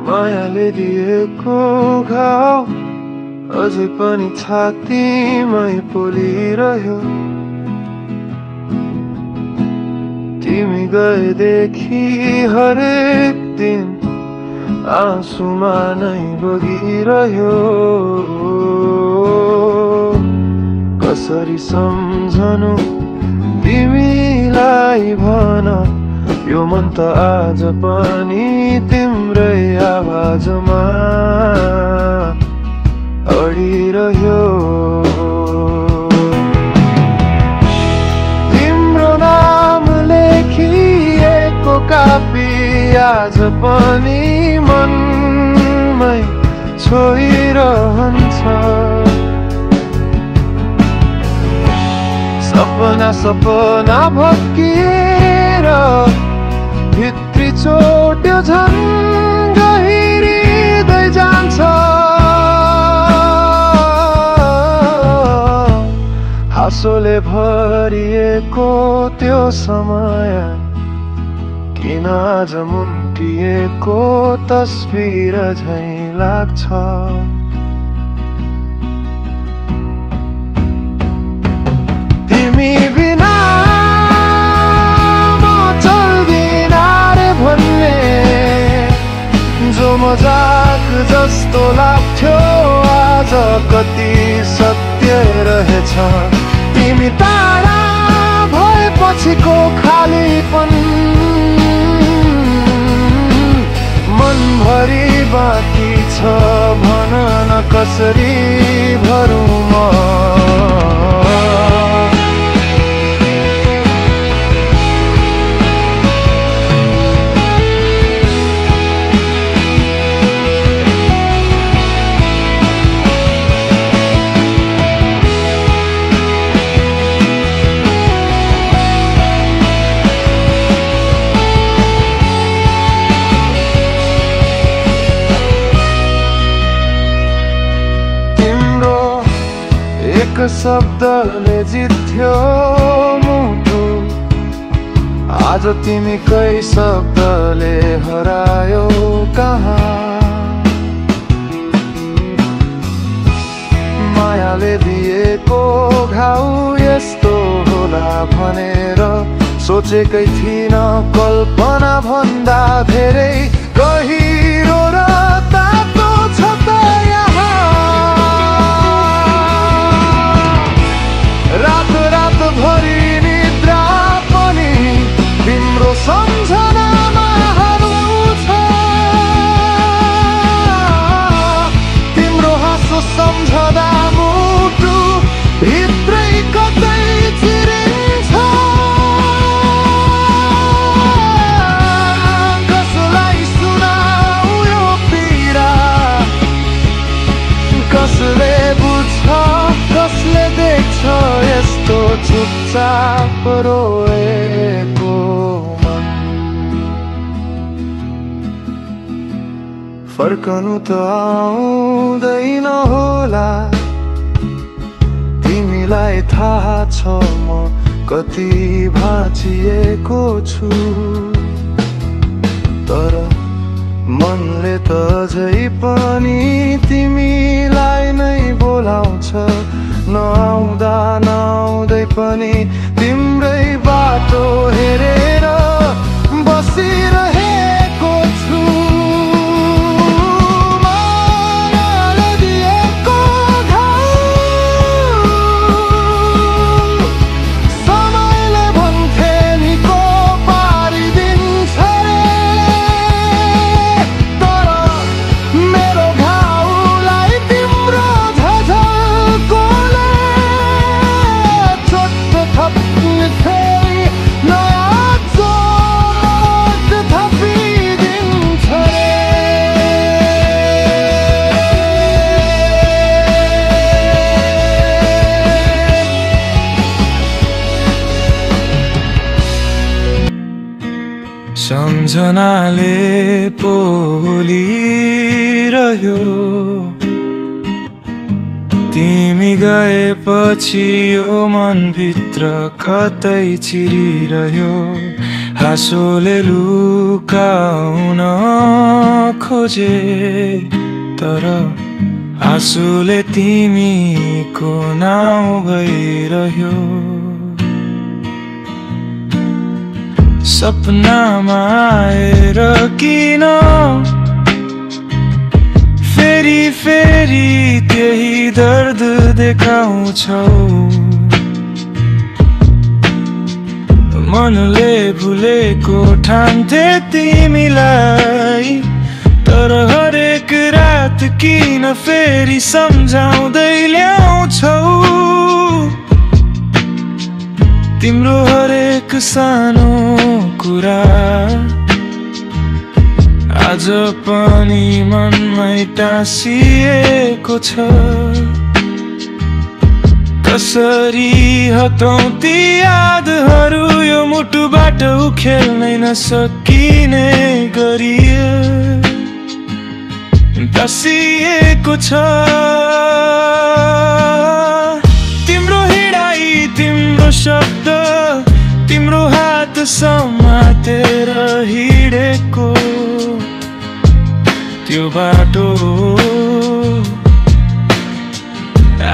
मायाले दिएको घाउ अझै पनि छातीमै पोलिरह्यो। तिमी गएदेखि हरेक दिन आँसुमा नै बगिरह्यो। कसरी सम्झनु तिमीलाई भन, यो मन त आज पनि तिम्रै आवाजमा अडिरह्यो। तिम्रो नाम लेखिएको कापी आज पनि मनमै छोइरहन्छ। सपना भत्किएर भित्री चोट्यो झन् गहिरिँदै जान्छ। हाँसोले भरिएको त्यो समय किन आज मुन्टिएको तस्बिर झैं लाग्छ। तिमी बिना म चल्दिन रे भन्ने जो मजाक जस्तो लाग्थ्यो आज कति सत्य रहेछ। तिमी टाढा भएपछिको खालीपन मनभरि बाँकी छ, भन न कसरी भरौँ म। एक शब्दले जित्थ्यो मुटु, आज तिमीकै शब्दले हरायो कहाँ। मायाले दिएको घाउ यस्तो होला भनेर सोचेकै थिइन, कल्पना भन्दा धेरै गहिरो र तातो छ त यहाँ। रात भरि निद्रा पनि तिम्रो सम्झनामा हराउँछ। तिम्रो हाँसो सम्झदा मुटु भित्रै कतै चिरिन्छ। कसलाई सुनाऊ यो पीडा, कसले बुझ्छ, कसले देख्छ यस्तो चुपचाप रोएको मन। फर्कनु त आउँदैन होला, तिमीलाई थाहा छ म कति भाँचिएको छु। तर मनले त अझै पनि तिमीलाई नै बोलाउँछ। नआउँदा नआउँदै पनि तिम्रै बाटो हेरेर बसिरहेको छु। मायाले दिएको घाउ समयले भन्थे निको पारिदिन्छ रे। तर मेरो घाउलाई तिम्रो झझल्कोले सम्झनाले पोलिरह्यो। तिमी गएपछि यो मनभित्र कतै चिरिरह्यो। हाँसोले लुकाउन खोजे तर आँसुले तिमीको नाउँ भइरह्यो। सपनामा आएर किन फेरि फेरि त्यही दर्द देखाउँछौ। मनले भुलेको ठान्थे तिमीलाई तर हरेक रात किन फेरि सम्झाउँदै ल्याउँछौ। तिम्रो हरेक सानो कुरा आज पनि मनमै टाँसिएको छ। कसरी हटाउँ ती यादहरू यो मुटुबाट उखेल्नै नसकिने गरी टाँसिएको छ। तिम्रो हिँडाइ तिम्रो शब्द तिम्रो हात समातेर हिँडेको त्यो बाटो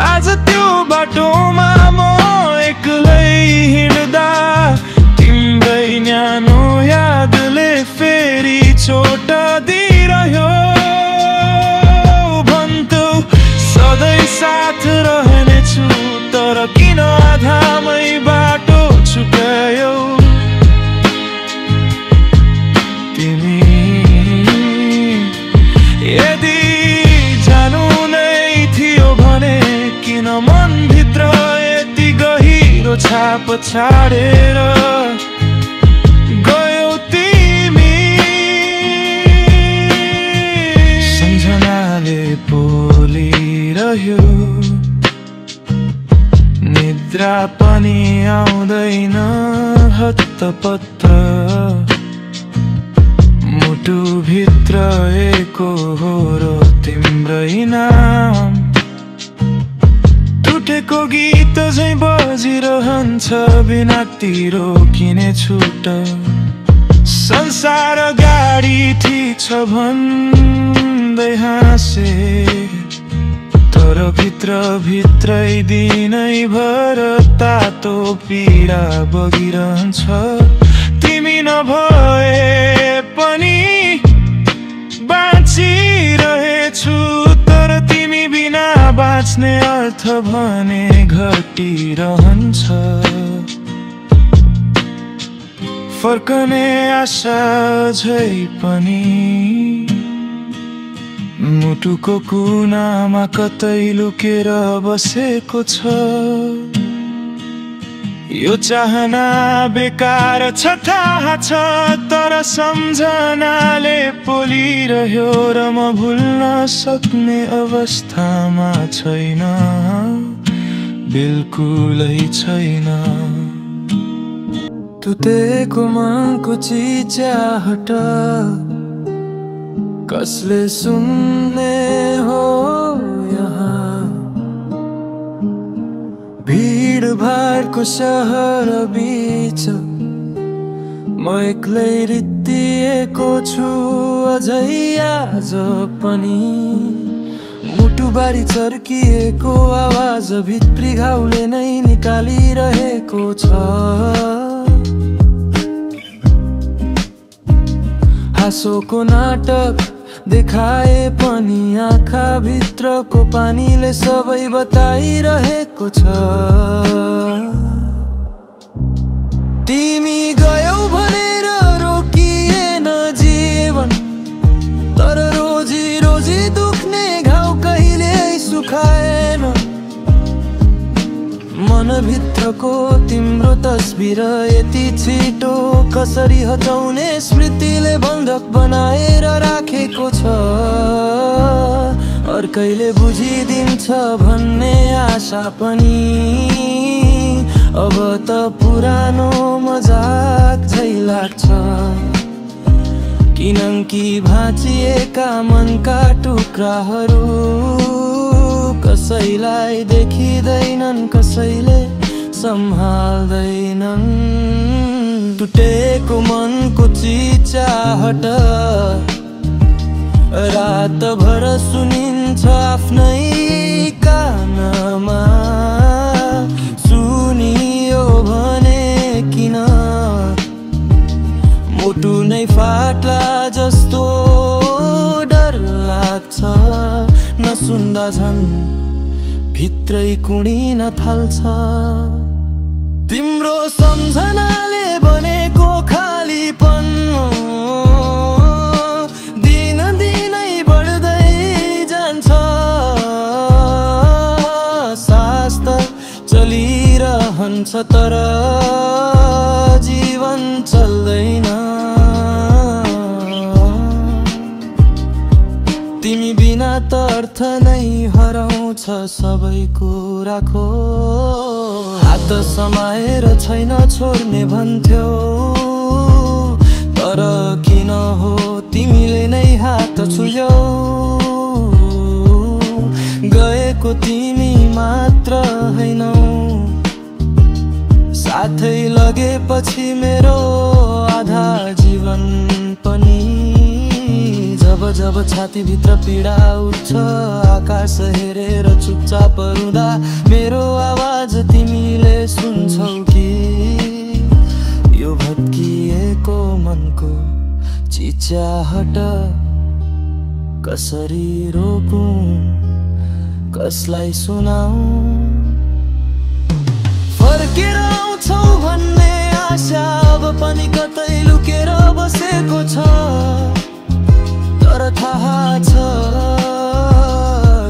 आज त्यो बाटोमा म एक्लै हिँड्दा तिम्रै न्यानो यादले फेरि चोट दिइरह्यो। भन्छौ सधैँ साथ रहनेछु तर किन आधामै बाटो छुट्यायौ। तिमी यदि जानु नै थियो भने किन मनभित्र यति गहिरो छाप छाडेर गयौ तिमी। सम्झनाले पोलिरह्यो निद्रा पनि आउँदैन हत्तपत्त। मुटुभित्र एकहोरो तिम्रै नाम टुटेको गीत झैं बजिरहन्छ बिना तिरो किने छुट। संसार गाडी ठिक छ भन्दै हाँसे तर भित्र भित्रै दिनैभर तातो पीडा बगिरहन्छ। तिमी नभए पनि बाँचिरहेछु तर तिमी बिना बाँच्ने अर्थ भने घटिरहन्छ। फर्कने आशा झै पनि मुटुको कुनामा कतै लुकेर बसेको छ। यो चाहना बेकार छ थाहा छ तर सम्झनाले पोलिरह्यो र म भुल्न सक्ने अवस्थामा छैन बिल्कुलै छैन। तुतेको मनको चिच्याहट कसले सुन्ने हो यहाँ। भीड भाडको सहर बीच म एक्लै रित्तिएको छु अझै आज पनि। मुटुबारी चर्किएको आवाज भित्री घाउले नै निकालिरहेको छ। हाँसोको नाटक देखाए पनि आँखा भित्रको पानीले सबै बताइरहेको छ। तिमी गयौ भनेर रोकिएन जीवन तर रोजी रोजी दुख्ने घाउ कहिल्यै सुखाएन। मनभित्रको तिम्रो तस्बिर यति छिटो कसरी हटाउने स्मृतिले बन्धक बनाएर राखेको छ। अर्कैले बुझिदिन्छ भन्ने आशा पनि अब त पुरानो मजाक झै लाग्छ। किनकि भाँचिएका मनका टुक्राहरू कसैलाई देखिँदैनन् कसैले सम्हाल्दैनन्। टुटेको मनको चिचाहट रातभर सुनिन्छ आफ्नै कानमा। सुनियो भने किन मुटु नै फाट्ला जस्तो डर लाग्छ। नसुन्दा झन् भित्रै कुणिन थाल्छ। तिम्रो सम्झनाले बनेको खालीपन दिन दिनै बढ्दै जान्छ। सास त चलिरहन्छ तर जीवन चल्दैन। तिमी बिना त अर्थ नै हराउँछ सबै कुराको। हात समाएर छैन छोड्ने भन्थ्यौ तर किन हो तिमीले नै हात छुयौ। गएको तिमी मात्र हैनौ साथै लगेपछि मेरो आधा जीवन पनि। जब जब छातीभित्र पीडा उठ्छ आकाश हेरेर चुपचाप रुँदा मेरो आवाज तिमीले सुन्छौ कि? यो भत्किएको मनको चिचाहट कसरी रोकौं कसलाई सुनाऊ? फर्केर आउँछौ भन्ने आशा अब पनि कतै लुकेर बसेको छ। तर थाहा छ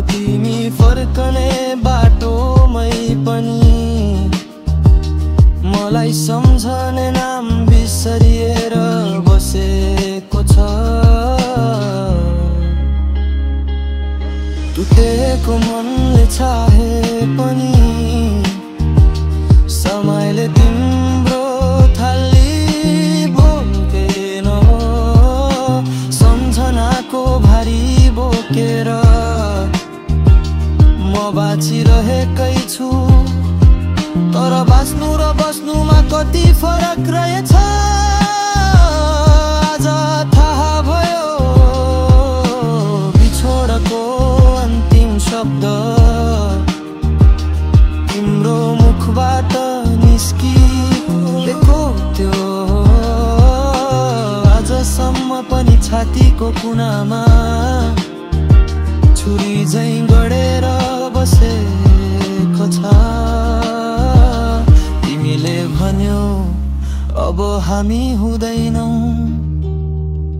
तिमी फर्कने बाटोमै पनि मलाई सम्झने नाम बिसरिएर बसेको छ। टुटेको मनले चाहे पनि समयले तिम्रो थाली बोकेन। सम्झनाको भारी बोकेर म बाँचिरहेकै छु तर बाँच्नु र बस्नुमा कति फरक रहेछ आज थाहा भयो। बिछोडको अन्तिम शब्द तिम्रो मुखबाट निस्किएको त्यो आजसम्म पनि छातीको कुनामा छुरी झैं गडेर बसेको छ। तिमीले भन्यौ अब हामी हुँदैनौ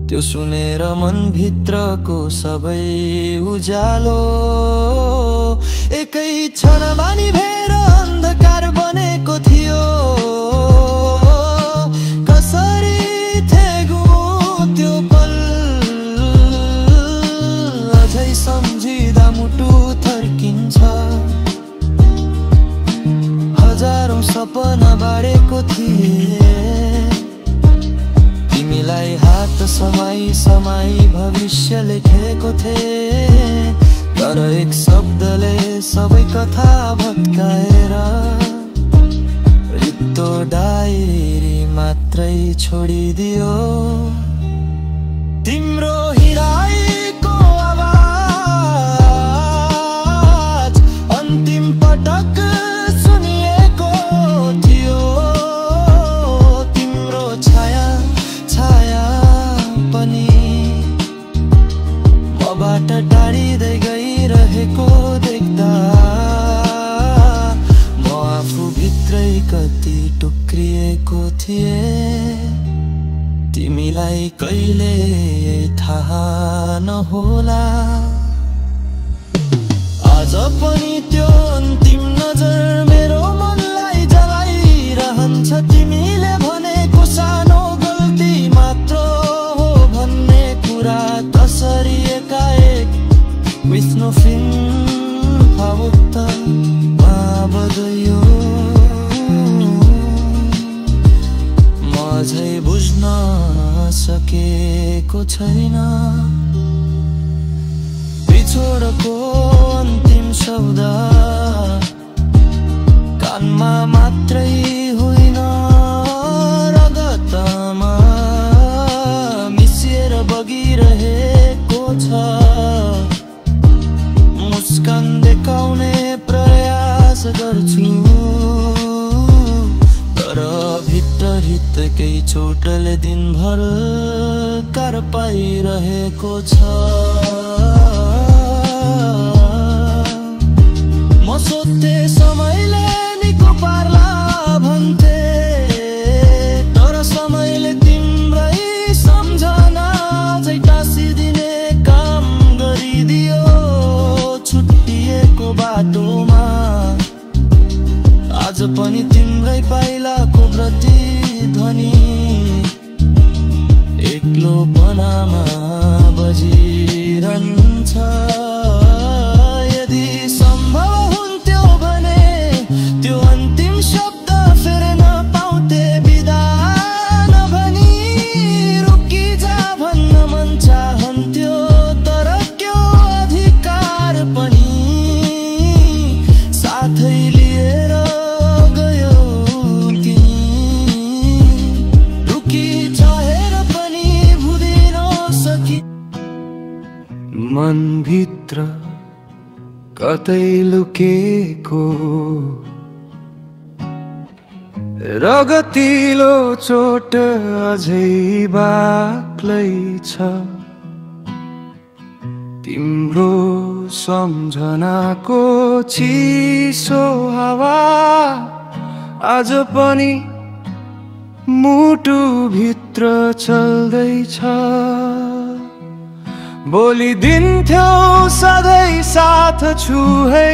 त्यो सुनेर मनभित्रको सबै उज्यालो एकै क्षण बानी भएर अन्धकार बनेको थियो। कसरी थेगु त्यो पल अझै सम्झिँदा मुटु थर्किन्छ। हजारौं सपना बाँडेको थिए तिमीलाई हात समाई समाई भविष्य लेखेको थिए तर एक शब्दले सबै कथा भत्काएर रित्तो डायरी मात्रै छोडिदियो। तिम्रो हिराएको आवाज अन्तिम पटक सुनिएको थियो। तिम्रो छाया छाया पनि मबाट टाढिँदै गइरहेको देख्दा म आफू भित्रै कति टुक्रिएको थिएँ। तिमीलाई कहिले थाहा नहोला आज पनि त्यो अन्तिम नजर मेरो मनलाई जलाइरहन्छ। तिमीले भनेको सानो गल्ती मात्र हो भन्ने कुरा कसरी एकाएक with nothing फावत बदल्यो। म अझै बुझ्न सकेको छैन बिछोडको अन्तिम शब्द कानमा मात्रै होइन रगत पाइरहेको छ। म सोध्थे समयले निको पार्ला भन्थे, तर समयले तिम्रै सम्झना चाहिँ टाँसिदिने काम गरिदियो। छुट्टिएको बाटोमा आज पनि तिम्रै पाइलाको प्रतिध्वनि एक्लोपनामा बजिरहन्छ। यदि सम्भव हुन्थ्यो भने त्यो अन्तिम शब्द फेरि नपाउँथे, बिदा नभनी रुकी जा भन्न मन चाहन्थ्यो। तर त्यो अधिकार पनि साथै लिएर गयो तिमी। रुकी चाहेर पनि भुलिन सकी। मनभित्र कतै लुकेको रगतिलो चोट अझै बाक्लै छ। तिम्रो सम्झनाको चिसो हावा आज पनि मुटु भित्र चल्दैछ। बोलिदिन्थ्यौ सधैँ साथ छु है,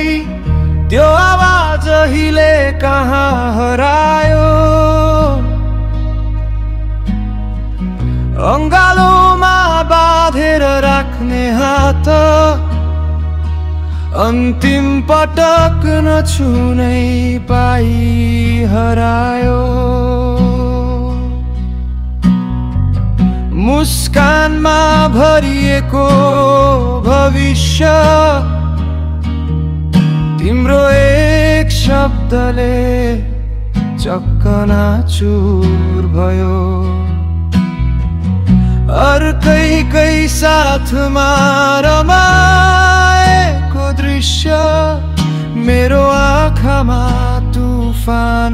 त्यो आवाज अहिले कहाँ हरायो। अङ्गालोमा बाँधेर राख्ने हात अन्तिम पटक नछुनै पाइ हरायो। मुस्कानमा भरिएको भविष्य तिम्रो एक शब्दले चक्कनाचुर भयो। अर्कैकै साथमा रमाएको दृश्य मेरो आँखामा तुफान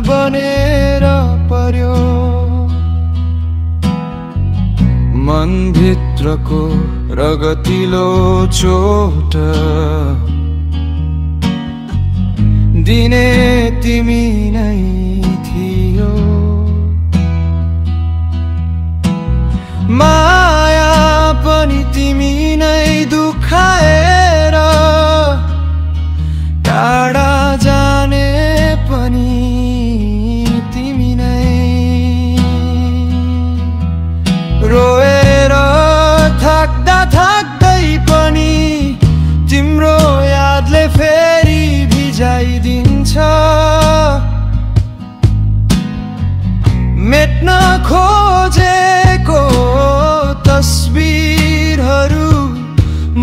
बनेर पर्यो। मनभित्रको रगतिलो चोट दिने तिमी नै थियो। माया पनि तिमी नै दुखाएर, टाढा जाने पनि तिमी नै। रोएर थाक्दा थाक्दै पनि तिम्रो यादले फेरि भिजाइदिन्छ। मेट्न खोजेको तस्बिरहरू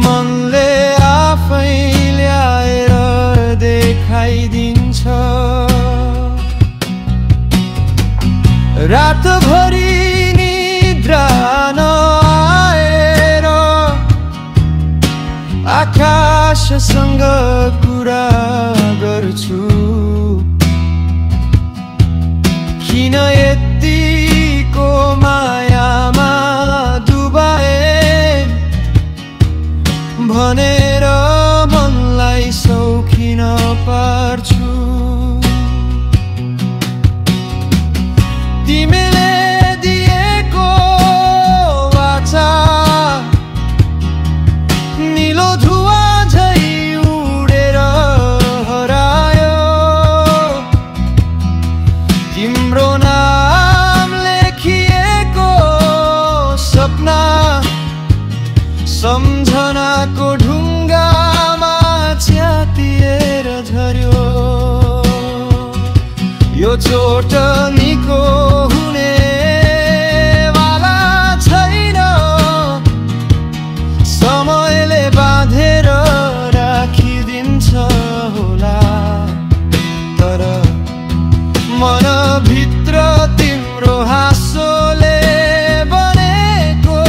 मनले आफै ल्याएर देखाइदिन्छ। रातभरि निद्रा नआएर आकाशसँग कुरा गर्छु। किन यतिको मायामा डुबाए भनेर मनलाई सौखिन पार्छु। तिमीले दिएको वाचा निलो धुवा झै उडेर हरायो। तिम्रो नाम लेखिएको सपना सम्झनाको ढुङ्गामा च्यातिएर झर्यो। यो चोट निको हुने वाला छैन, समयले बाँधेर राखिदिन्छ होला। तर मनभित्र तिम्रो हाँसोले बनेको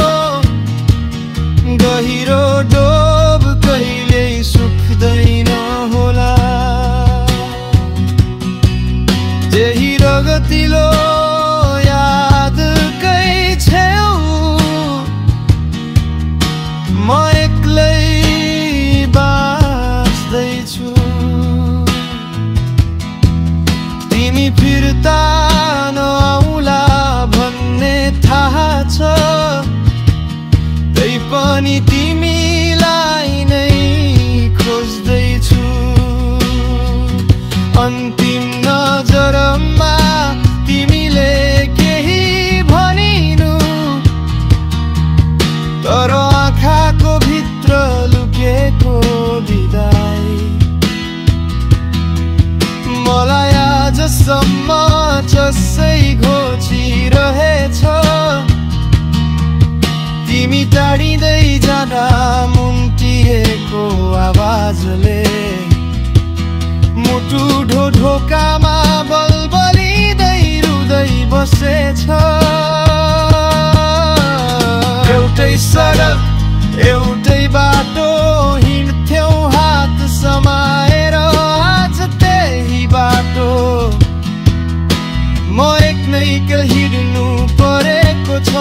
गहिरो डोब कहिल्यै सुक्दैन होला। त्यही रगतिलो यादकै छेउ अनि तिमीलाई नै खोज्दैछु अन्तिम नजरमा तिमीले केही भनिनु तर आँखाको भित्र लुकेको बिदाई मलाई आजसम्म जसै घोचिरहेछ तिमी टाढिँदै जाँदा मुन्टिएको आवाजले मुटु ढोकामा बलबलिँदै रुँदै बसेछ एउटै सडक एउटै बाटो हिँड्थ्यौं हात समाएर आज त्यही बाटो म एक्लै हिँड्नु परेको छ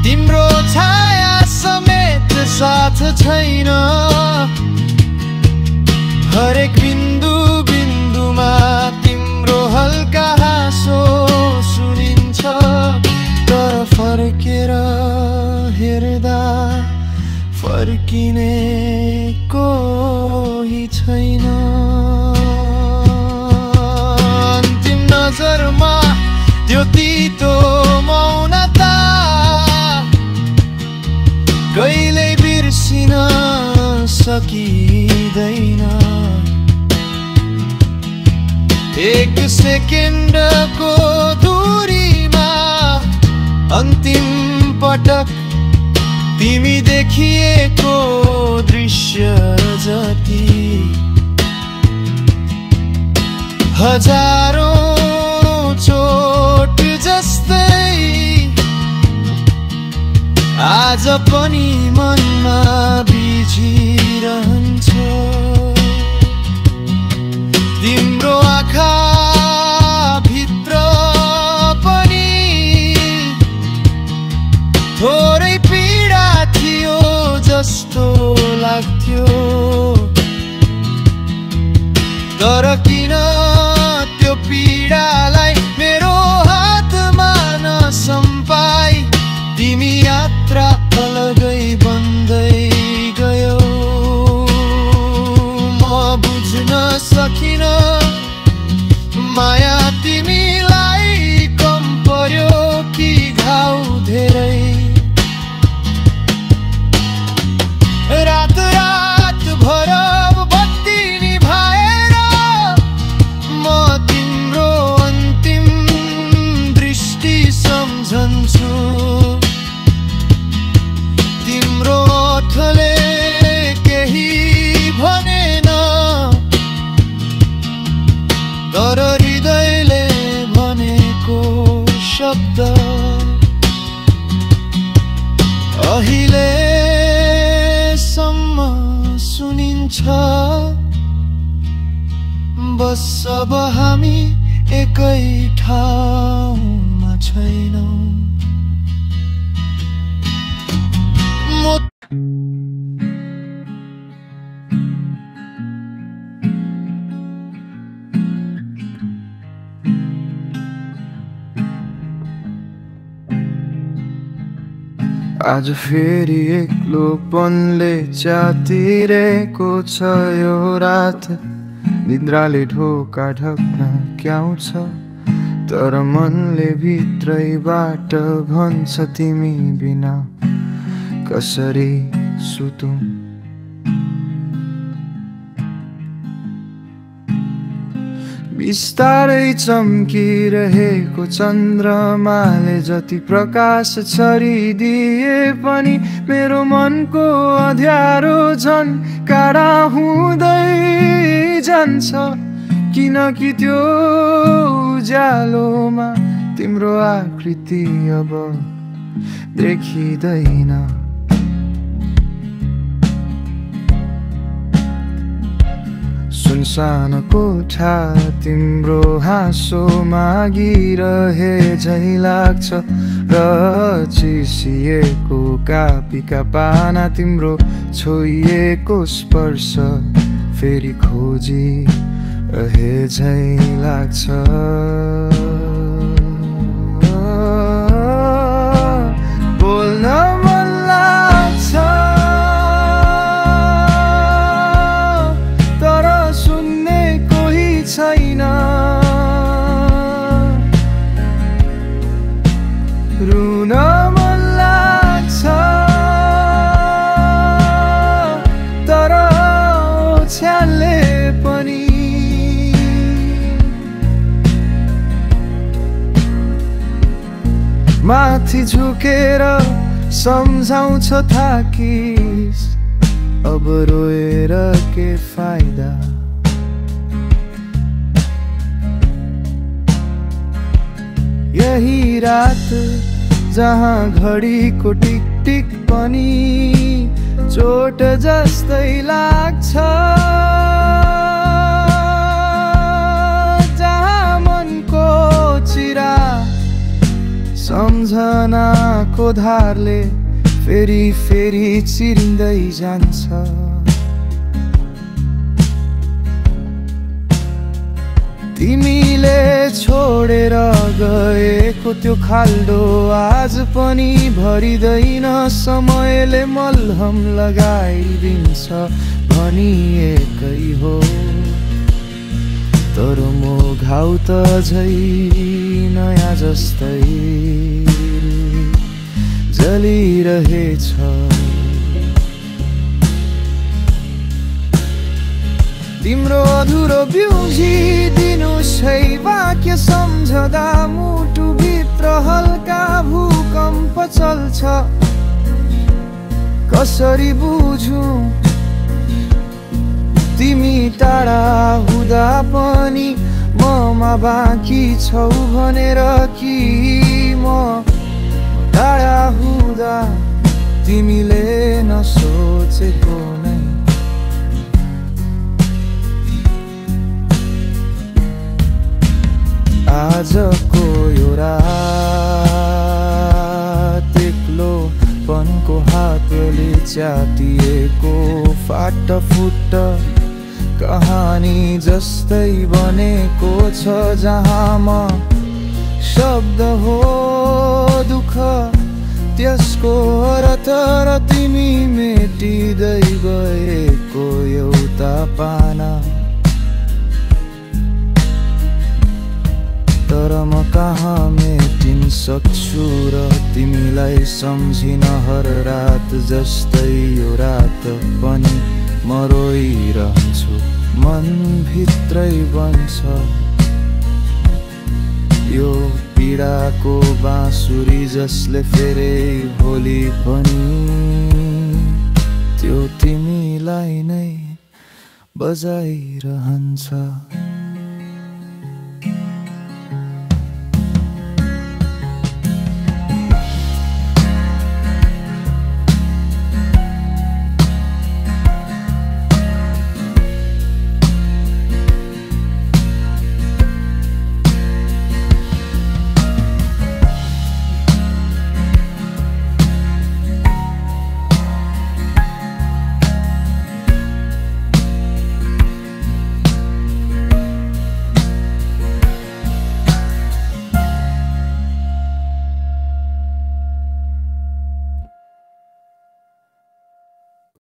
तिम्रो छाया समेत साथ छैन हरेक बिन्दु बिन्दुमा तिम्रो हल्का हाँसो सुनिन्छ तर फर्केर हेर्दा फर्किने कोही छैन अन्तिम नजरमा त्यो तितो मौनता कहिल्यै बिर्सिन सकिँदैन एक सेकेन्डको दूरीमा अन्तिम पटक तिमी देखिएको दृश्य जति हजारौं चोट जस्तै आज पनि मनमा बिझिरहन्छ तिम्रो आँखा भित्र पनि थोरै पीडा थियो जस्तो लाग्थ्यो तर किन त्यो पीडालाई मेरो हातमा नसम्पाई तिमी यात्रा अलगै बन्दै गयो म बुझ्न सकिन माया तिमीलाई कम पर्यो कि घाउ धेरै रात रात भर बत्ती निभाएर म तिम्रो अन्तिम दृष्टि सम्झन्छु तिम्रो ओठले केही भनेन तर हृदयले भनेको शब्द अहिलेसम्म सुनिन्छ बस अब हामी एकै ठाउँमा छैनौं आज फेरि एक्लोपनले च्यातिरहेको छ यो रात निद्राले ढोका ढक्न क्याउँछ तर मनले भित्रैबाट भन्छ तिमी बिना कसरी सुतौं बिस्तारै चम्किरहेको चन्द्रमाले जति प्रकाश छरिदिए पनि मेरो मनको अँध्यारो झन् काडा हुँदै जान्छ किनकि त्यो उज्यालोमा तिम्रो आकृति अब देखिँदैन सुनसान कोठा तिम्रो हाँसो मागिरहे झै लाग्छ र चिसिएको कापीका पाना तिम्रो छोइएको स्पर्श फेरि खोजी रहे झै लाग्छ बोल्न मन लाग्छ माथि झुकेर सम्झाउँछ थाकिस, अब रोएर के फाइदा। यही रात जहाँ घडीको टिक टिक पनि चोट जस्तै लाग्छ, जहाँ मनको चिरा सम्झनाको धारले फेरि फेरि चिरिँदै जान्छ। तिमीले छोडेर गएको त्यो खाल्डो आज पनि भरिँदैन, समयले मलहम लगाइदिन्छ भनिएकै हो। तर म घाउ त झै नयाँ जस्तै जलिरहेछ। तिम्रो अधुरो बिउजिदिनु छै वाक्य सम्झदा मुटुभित्र हल्का भूकम्प चल्छ। कसरी बुझौँ तिमी टाढा हुँदा पनि ममा बाँकी छौ भनेर, कि म टाढा हुँदा तिमीले नसोचेको नै। आजको यो रात एक्लोपनको हातले च्यातिएको फाटफुट कहानी जस्तै बनेको छ, जहाँ म शब्द हो दुःख त्यसको अर्थ र तिमी मेटिँदै गएको एउटा पाना। तर म कहाँ मेटिन सक्छु र तिमीलाई सम्झिन हर रात जस्तै यो रात पनि म रोइरहन्छु, मनभित्रै बन्छ यो पीडाको बाँसुरी, जसले फेरि भोलि पनि त्यो तिमीलाई नै बजाइरहन्छ।